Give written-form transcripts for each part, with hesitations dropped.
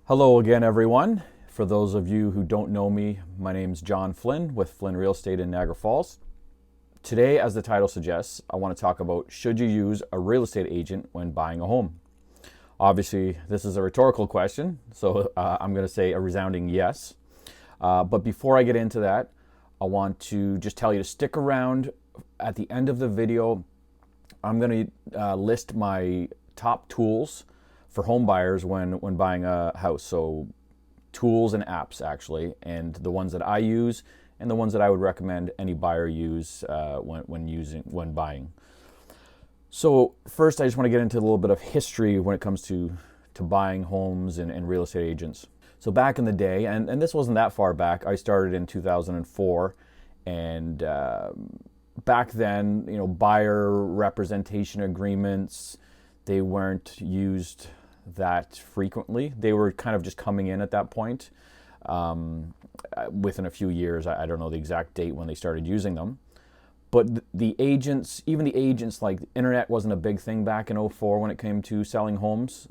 Hello again, everyone. For those of you who don't know me, my name's Jon Flynn with Flynn Real Estate in Niagara Falls. Today, as the title suggests, I want to talk about should you use a real estate agent when buying a home? Obviously, this is a rhetorical question, so I'm going to say a resounding yes. But before I get into that, I want to just tell you to stick around. At the end of the video, I'm going to list my top tools for home buyers when buying a house. So tools and apps actually, and the ones that I use and the ones that I would recommend any buyer use when buying. So first, I just want to get into a little bit of history when it comes to buying homes and real estate agents. So back in the day, and this wasn't that far back, I started in 2004, and back then, buyer representation agreements, they weren't used that frequently. They were kind of just coming in at that point. Within a few years, I don't know the exact date when they started using them. But the agents, even the agents, like the internet wasn't a big thing back in '04 when it came to selling homes.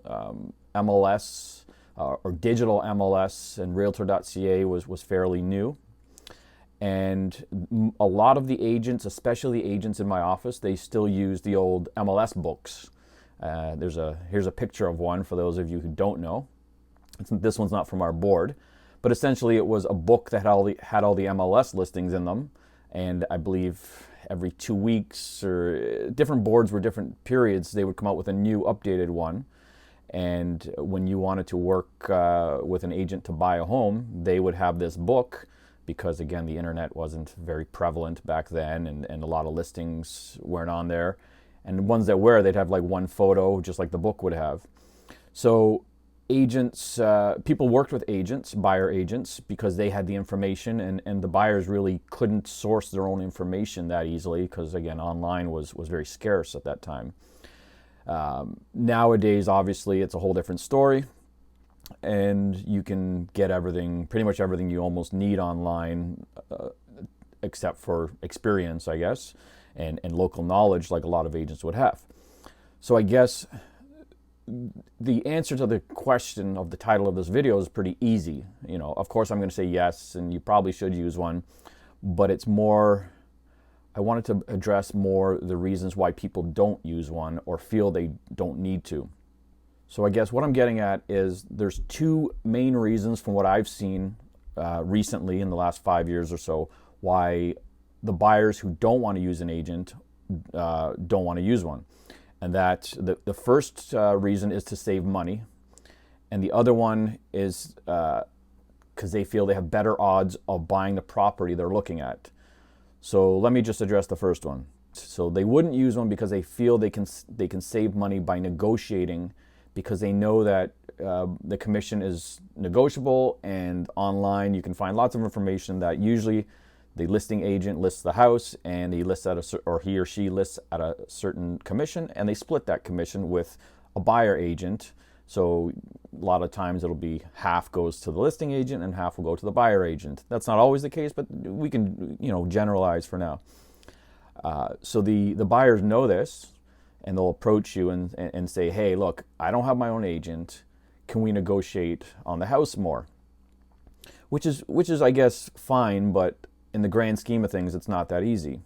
MLS or digital MLS and realtor.ca was fairly new. And a lot of the agents, especially the agents in my office, they still use the old MLS Books. Here's a picture of one for those of you who don't know. This one's not from our board, but essentially it was a book that had all the MLS listings in them. And I believe every 2 weeks, or different boards were different periods, they would come out with a new updated one. And when you wanted to work with an agent to buy a home, they would have this book because, again, the internet wasn't very prevalent back then, and a lot of listings weren't on there. And the ones that were, they'd have like one photo, just like the book would have. So agents, people worked with agents, buyer agents, because they had the information, and the buyers really couldn't source their own information that easily because, again, online was very scarce at that time. Nowadays, obviously, it's a whole different story, and you can get everything, pretty much everything you almost need online, except for experience, I guess, and local knowledge like a lot of agents would have. So I guess the answer to the question of the title of this video is pretty easy. Of course I'm going to say yes, and you probably should use one, but it's more, I wanted to address more the reasons why people don't use one or feel they don't need to. So I guess what I'm getting at is there's two main reasons from what I've seen recently in the last 5 years or so why the buyers who don't want to use an agent don't want to use one. And that the first reason is to save money. And the other one is because they feel they have better odds of buying the property they're looking at. So let me just address the first one. So they wouldn't use one because they feel they can save money by negotiating, because they know that the commission is negotiable, and online you can find lots of information that usually the listing agent lists the house, and he or she lists at a certain commission, and they split that commission with a buyer agent. So a lot of times it'll be half goes to the listing agent and half will go to the buyer agent. That's not always the case, but we can generalize for now. So the buyers know this, and they'll approach you and say, hey, look, I don't have my own agent. Can we negotiate on the house more? Which is I guess fine, but in the grand scheme of things, it's not that easy.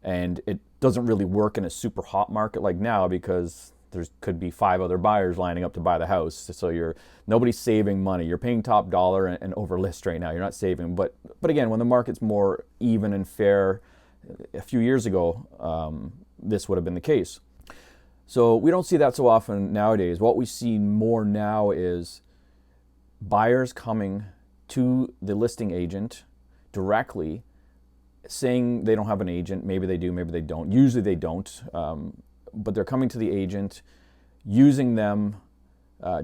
And it doesn't really work in a super hot market like now, because there could be 5 other buyers lining up to buy the house. So nobody's saving money. You're paying top dollar and over list right now. You're not saving. But again, when the market's more even and fair, a few years ago, this would have been the case. So we don't see that so often nowadays. What we see more now is buyers coming to the listing agent directly, saying they don't have an agent. Maybe they do, maybe they don't. Usually they don't, but they're coming to the agent, using them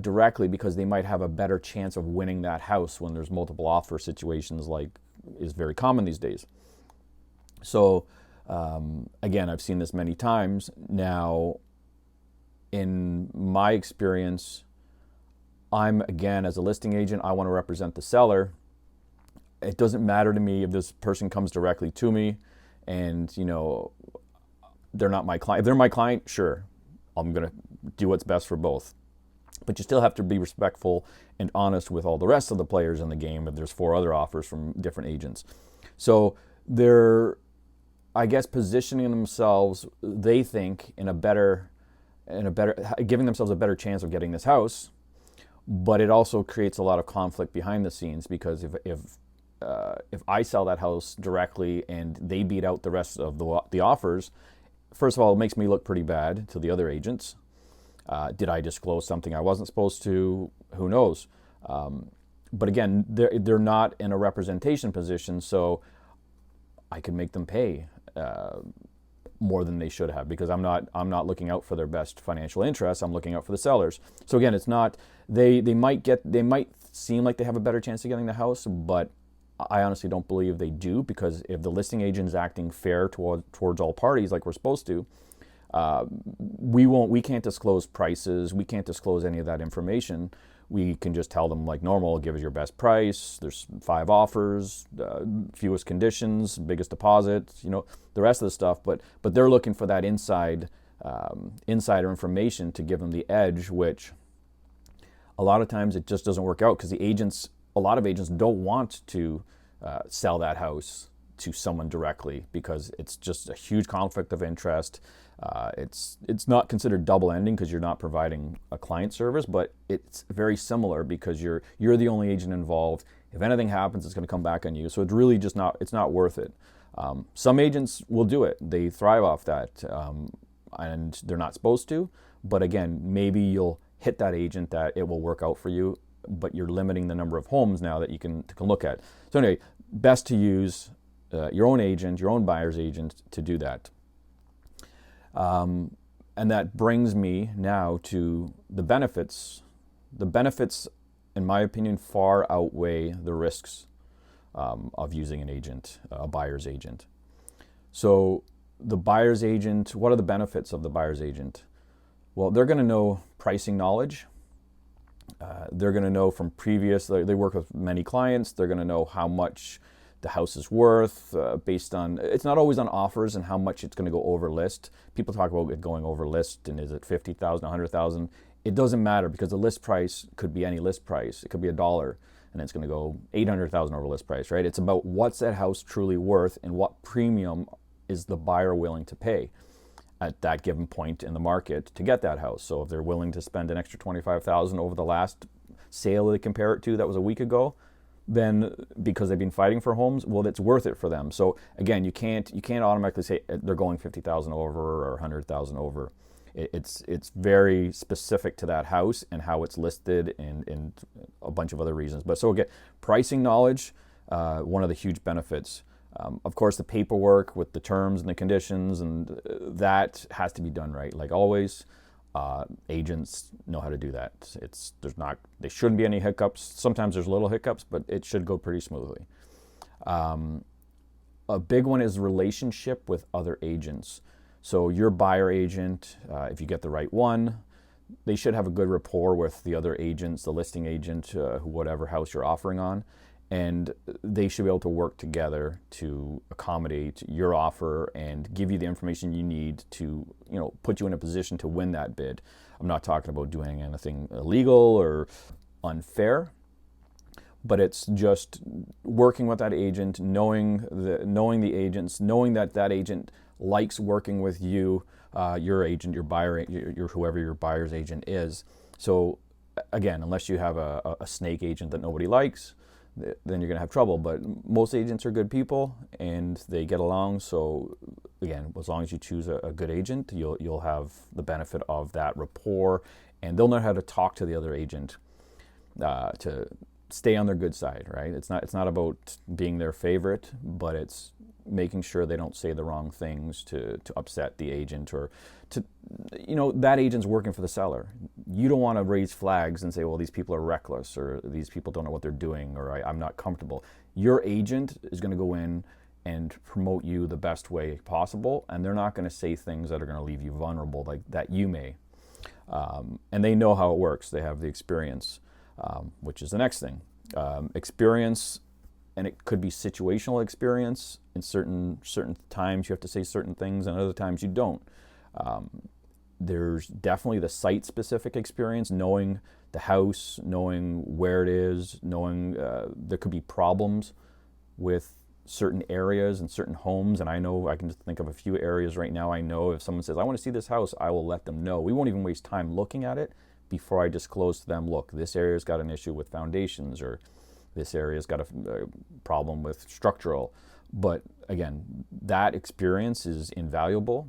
directly because they might have a better chance of winning that house when there's multiple offer situations, like is very common these days. So again, I've seen this many times. Now, in my experience, again, as a listing agent, I want to represent the seller. It doesn't matter to me if this person comes directly to me and, they're not my client. If they're my client, sure, I'm going to do what's best for both. But you still have to be respectful and honest with all the rest of the players in the game if there's 4 other offers from different agents. So they're, I guess, positioning themselves, they think, giving themselves a better chance of getting this house. But it also creates a lot of conflict behind the scenes, because if I sell that house directly and they beat out the rest of the offers, first of all, it makes me look pretty bad to the other agents. Did I disclose something I wasn't supposed to? Who knows? But again, they're not in a representation position, so I can make them pay more than they should have, because I'm not looking out for their best financial interests. I'm looking out for the sellers. So again, it's not, they might seem like they have a better chance of getting the house, but I honestly don't believe they do, because if the listing agent is acting fair towards all parties like we're supposed to, we can't disclose prices. We can't disclose any of that information. We can just tell them like normal, give us your best price. There's 5 offers, fewest conditions, biggest deposit, the rest of the stuff. But they're looking for that insider information to give them the edge, which a lot of times it just doesn't work out, because a lot of agents don't want to sell that house to someone directly, because it's just a huge conflict of interest. It's not considered double ending because you're not providing a client service, but it's very similar because you're the only agent involved. If anything happens, it's going to come back on you. So it's really just it's not worth it. Some agents will do it. They thrive off that, and they're not supposed to. But again, maybe you'll hit that agent that it will work out for you, but you're limiting the number of homes now that you can look at. So anyway, best to use your own agent, your own buyer's agent, to do that. And that brings me now to the benefits. The benefits, in my opinion, far outweigh the risks of using an agent, a buyer's agent. So the buyer's agent, what are the benefits of the buyer's agent? Well, they're going to know pricing knowledge. They're going to know from they work with many clients. They're going to know how much the house is worth based on, it's not always on offers and how much it's going to go over list. People talk about it going over list, and is it 50,000, 100,000? It doesn't matter, because the list price could be any list price. It could be $1, and it's going to go 800,000 over list price, right? It's about what's that house truly worth and what premium is the buyer willing to pay at that given point in the market to get that house. So if they're willing to spend an extra 25,000 over the last sale they compare it to that was a week ago, then because they've been fighting for homes, well, it's worth it for them. So again, you can't automatically say they're going 50,000 over or 100,000 over. It's very specific to that house and how it's listed and a bunch of other reasons. But so again, pricing knowledge, one of the huge benefits. Of course, the paperwork with the terms and the conditions, and that has to be done right. Like always, agents know how to do that. There shouldn't be any hiccups. Sometimes there's little hiccups, but it should go pretty smoothly. A big one is relationship with other agents. So your buyer agent, if you get the right one, they should have a good rapport with the other agents, the listing agent, whatever house you're offering on. And they should be able to work together to accommodate your offer and give you the information you need to, put you in a position to win that bid. I'm not talking about doing anything illegal or unfair, but it's just working with that agent, knowing the agents, knowing that agent likes working with you, your agent, your buyer, your whoever your buyer's agent is. So again, unless you have a snake agent that nobody likes, then you're going to have trouble. But most agents are good people and they get along. So again, as long as you choose a good agent, you'll have the benefit of that rapport, and they'll know how to talk to the other agent to stay on their good side, right? It's not about being their favorite, but it's making sure they don't say the wrong things to upset the agent, or to, that agent's working for the seller. You don't want to raise flags and say, well, these people are reckless, or these people don't know what they're doing, or I'm not comfortable. Your agent is going to go in and promote you the best way possible, and they're not going to say things that are going to leave you vulnerable like that you may. And they know how it works. They have the experience, which is the next thing. Experience, and it could be situational experience. In certain times you have to say certain things, and other times you don't. There's definitely the site-specific experience, knowing the house, knowing where it is, knowing there could be problems with certain areas and certain homes. And I know, I can just think of a few areas right now. I know if someone says, I want to see this house, I will let them know. We won't even waste time looking at it before I disclose to them, look, this area's got an issue with foundations, or this area's got a problem with structural. But again, that experience is invaluable,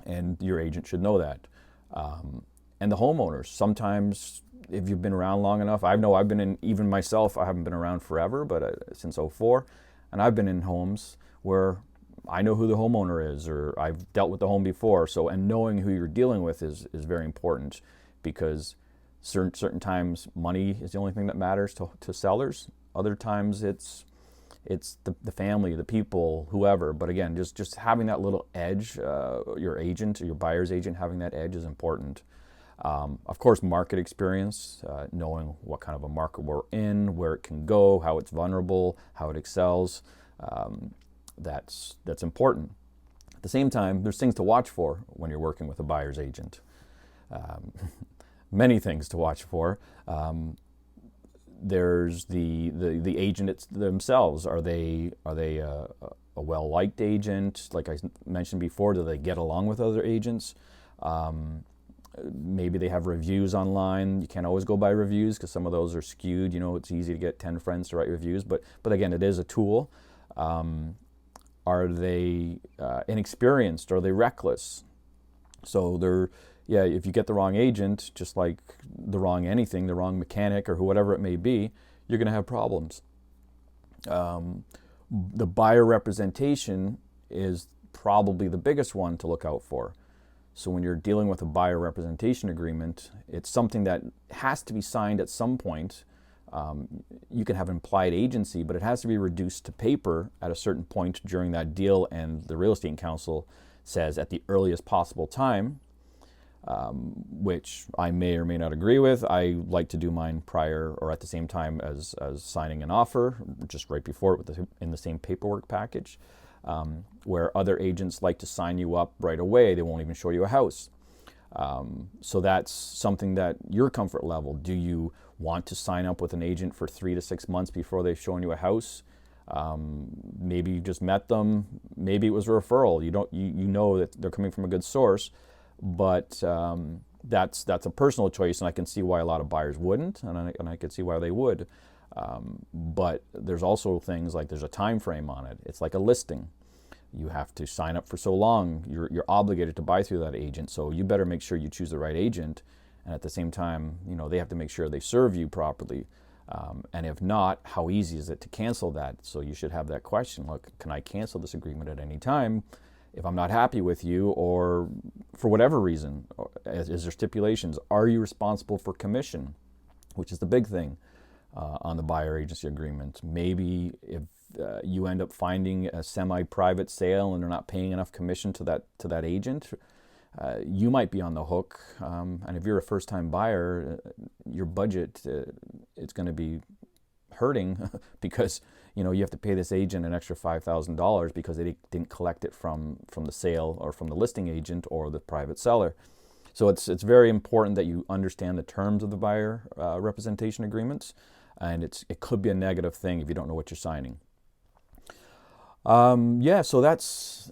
and your agent should know that. And the homeowners, sometimes if you've been around long enough, I've been in, even myself, I haven't been around forever, but since '04, and I've been in homes where I know who the homeowner is, or I've dealt with the home before. So, and knowing who you're dealing with is very important, because certain times money is the only thing that matters to sellers. Other times it's the family, the people, whoever. But again, just having that little edge, your agent, your buyer's agent, having that edge is important. Of course, market experience, knowing what kind of a market we're in, where it can go, how it's vulnerable, how it excels. That's important. At the same time, there's things to watch for when you're working with a buyer's agent. Many things to watch for. There's the agent themselves. Are they a well-liked agent? Like I mentioned before, do they get along with other agents? Maybe they have reviews online. You can't always go by reviews because some of those are skewed. It's easy to get 10 friends to write reviews, but again, it is a tool. Are they inexperienced? Are they reckless? So if you get the wrong agent, just like the wrong anything, the wrong mechanic or whatever it may be, you're going to have problems. The buyer representation is probably the biggest one to look out for. So when you're dealing with a buyer representation agreement, it's something that has to be signed at some point. You can have implied agency, but it has to be reduced to paper at a certain point during that deal, and the real estate counsel says at the earliest possible time, which I may or may not agree with. I like to do mine prior or at the same time as signing an offer, just right before it in the same paperwork package. Where other agents like to sign you up right away. They won't even show you a house. So that's something that your comfort level. Do you want to sign up with an agent for 3 to 6 months before they've shown you a house? Maybe you just met them. Maybe it was a referral. You know that they're coming from a good source, but that's a personal choice, and I can see why a lot of buyers wouldn't, and I can see why they would. But there's also things like there's a time frame on it. It's like a listing. You have to sign up for so long. You're obligated to buy through that agent, so you better make sure you choose the right agent. And at the same time, they have to make sure they serve you properly. And if not, how easy is it to cancel that? So you should have that question. Look, can I cancel this agreement at any time if I'm not happy with you, or for whatever reason? Is there stipulations? Are you responsible for commission, which is the big thing on the buyer agency agreement? Maybe if you end up finding a semi-private sale and they're not paying enough commission to that agent, you might be on the hook. And if you're a first-time buyer, your budget it's going to be hurting because you have to pay this agent an extra $5,000 because they didn't collect it from the sale or from the listing agent or the private seller. So it's very important that you understand the terms of the buyer representation agreements, and it could be a negative thing if you don't know what you're signing. So that's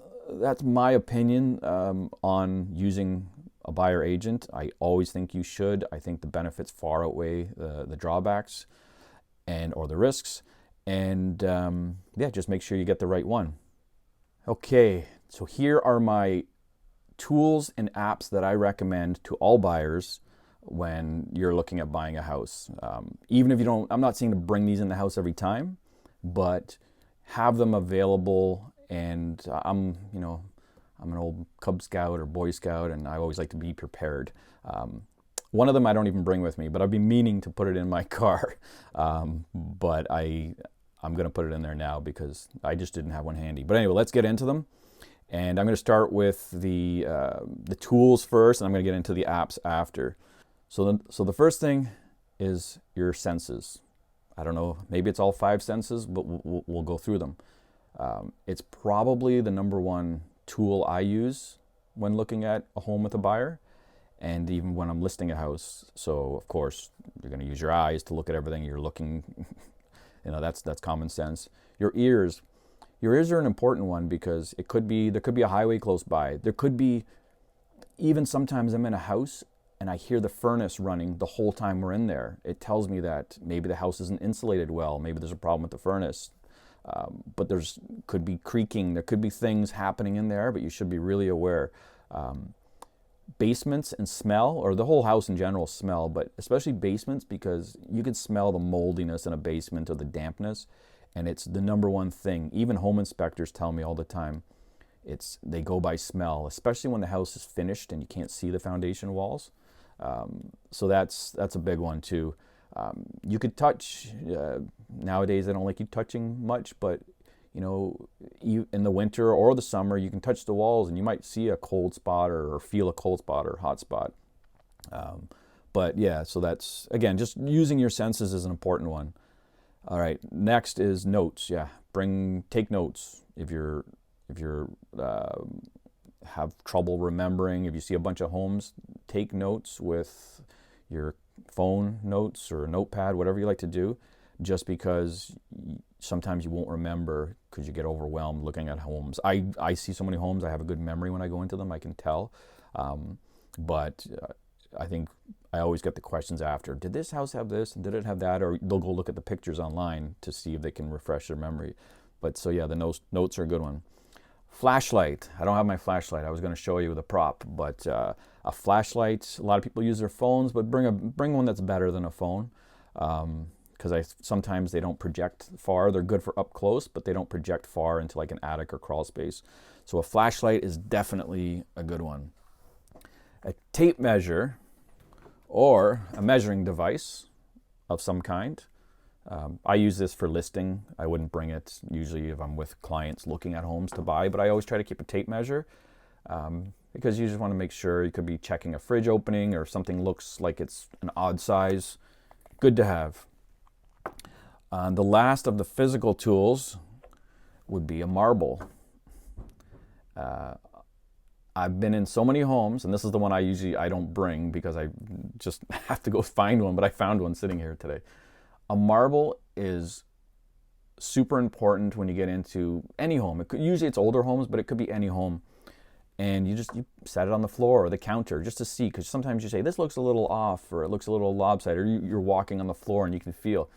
my opinion on using a buyer agent. I always think you should. I think the benefits far outweigh the drawbacks or the risks. And just make sure you get the right one. Okay, so here are my tools and apps that I recommend to all buyers when you're looking at buying a house. Even if you don't, I'm not saying to bring these in the house every time, but have them available. And I'm an old Cub Scout or Boy Scout, and I always like to be prepared. One of them I don't even bring with me, but I've been meaning to put it in my car. But I'm going to put it in there now because I just didn't have one handy. But anyway, let's get into them. And I'm going to start with the tools first, and I'm going to get into the apps after. So the first thing is your senses. I don't know, maybe it's all 5 senses, but we'll go through them. It's probably the number one tool I use when looking at a home with a buyer. and even when I'm listing a house. So of course you're going to use your eyes to look at everything you're looking. That's common sense. Your ears are an important one, because there could be a highway close by. There could be, even sometimes I'm in a house and I hear the furnace running the whole time we're in there. It tells me that maybe the house isn't insulated well. Maybe there's a problem with the furnace. But could be creaking. There could be things happening in there, but you should be really aware. Basements and smell, or the whole house in general smell, but especially basements, because you can smell the moldiness in a basement or the dampness, and it's the number one thing. Even home inspectors tell me all the time, they go by smell, especially when the house is finished and you can't see the foundation walls. So that's a big one too. You could touch. Nowadays, I don't like you touching much, but you in the winter or the summer, you can touch the walls and you might see a cold spot or feel a cold spot or hot spot. But yeah, so that's, again, just using your senses is an important one. All right, next is notes. Yeah, take notes if you're have trouble remembering. If you see a bunch of homes, take notes with your phone notes or a notepad, whatever you like to do, just because sometimes you won't remember because you get overwhelmed looking at homes. I see so many homes, I have a good memory when I go into them, I can tell. But I think I always get the questions after, did this house have this and did it have that? Or they'll go look at the pictures online to see if they can refresh their memory. But so yeah, the notes are a good one. Flashlight. I don't have my flashlight. I was going to show you the prop, but a flashlight, a lot of people use their phones, but bring one that's better than a phone, because sometimes they don't project far. They're good for up close, but they don't project far into like an attic or crawl space. So a flashlight is definitely a good one. A tape measure or a measuring device of some kind. I use this for listing. I wouldn't bring it usually if I'm with clients looking at homes to buy, but I always try to keep a tape measure, because you just want to make sure. You could be checking a fridge opening or something looks like it's an odd size. Good to have. The last of the physical tools would be a marble. I've been in so many homes, and this is the one I don't bring because I just have to go find one, but I found one sitting here today. A marble is super important when you get into any home. Usually it's older homes, but it could be any home. And you set it on the floor or the counter just to see, because sometimes you say, this looks a little off, or it looks a little lopsided, or you're walking on the floor and you can feel.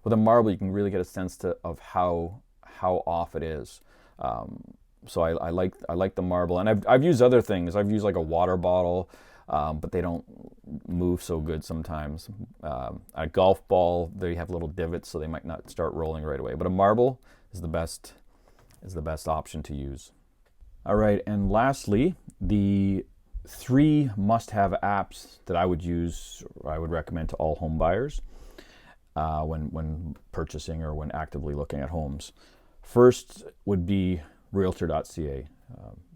With a marble, you can really get a sense of how off it is. So I like the marble, and I've used other things. I've used like a water bottle, but they don't move so good sometimes. A golf ball, they have little divots, so they might not start rolling right away. But a marble is the best option to use. All right, and lastly, the 3 must-have apps that I would use, or I would recommend to all home buyers when purchasing or when actively looking at homes. First would be realtor.ca.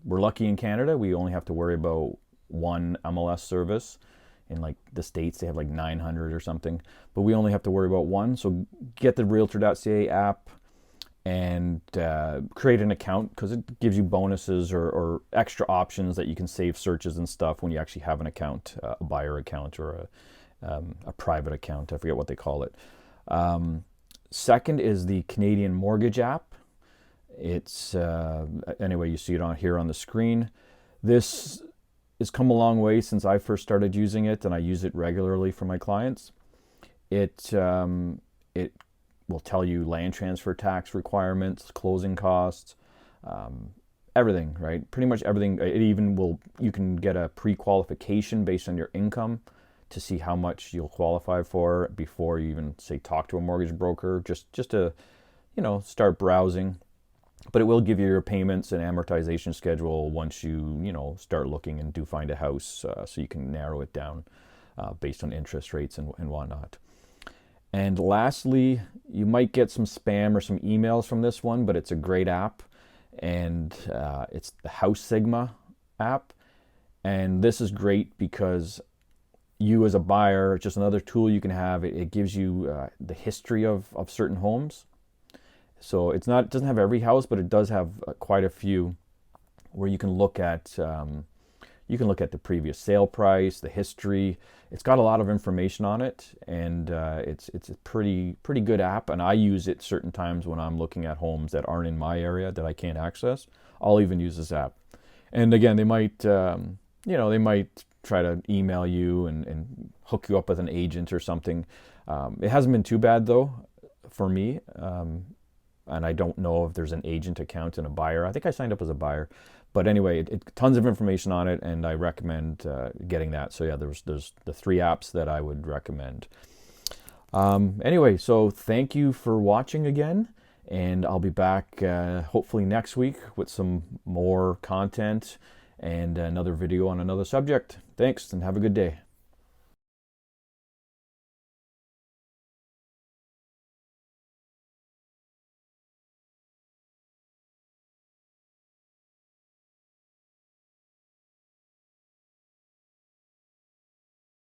We're lucky in Canada. We only have to worry about one MLS service. In like the States, they have like 900 or something, but we only have to worry about one. So get the realtor.ca app and create an account, because it gives you bonuses or extra options that you can save searches and stuff when you actually have an account, a buyer account or a private account. I forget what they call it. Second is the Canadian Mortgage app. It's anyway, you see it on here on the screen. This has come a long way since I first started using it, and I use it regularly for my clients. It will tell you land transfer tax requirements, closing costs, everything, right? Pretty much everything. It even you can get a pre-qualification based on your income to see how much you'll qualify for before you even say talk to a mortgage broker, just to start browsing. But it will give you your payments and amortization schedule once you start looking and do find a house, so you can narrow it down based on interest rates and whatnot. And lastly, you might get some spam or some emails from this one, but it's a great app, and it's the House Sigma app. And this is great because you as a buyer, it's just another tool you can have. It gives you the history of certain homes. So it doesn't have every house, but it does have quite a few where you can look at, You can look at the previous sale price, the history. It's got a lot of information on it, and it's a pretty good app. And I use it certain times when I'm looking at homes that aren't in my area that I can't access. I'll even use this app. And again, they might they might try to email you and hook you up with an agent or something. It hasn't been too bad though for me. And I don't know if there's an agent account and a buyer. I think I signed up as a buyer. But anyway, tons of information on it, and I recommend getting that. So yeah, there's the 3 apps that I would recommend. Anyway, so thank you for watching again, and I'll be back hopefully next week with some more content and another video on another subject. Thanks, and have a good day.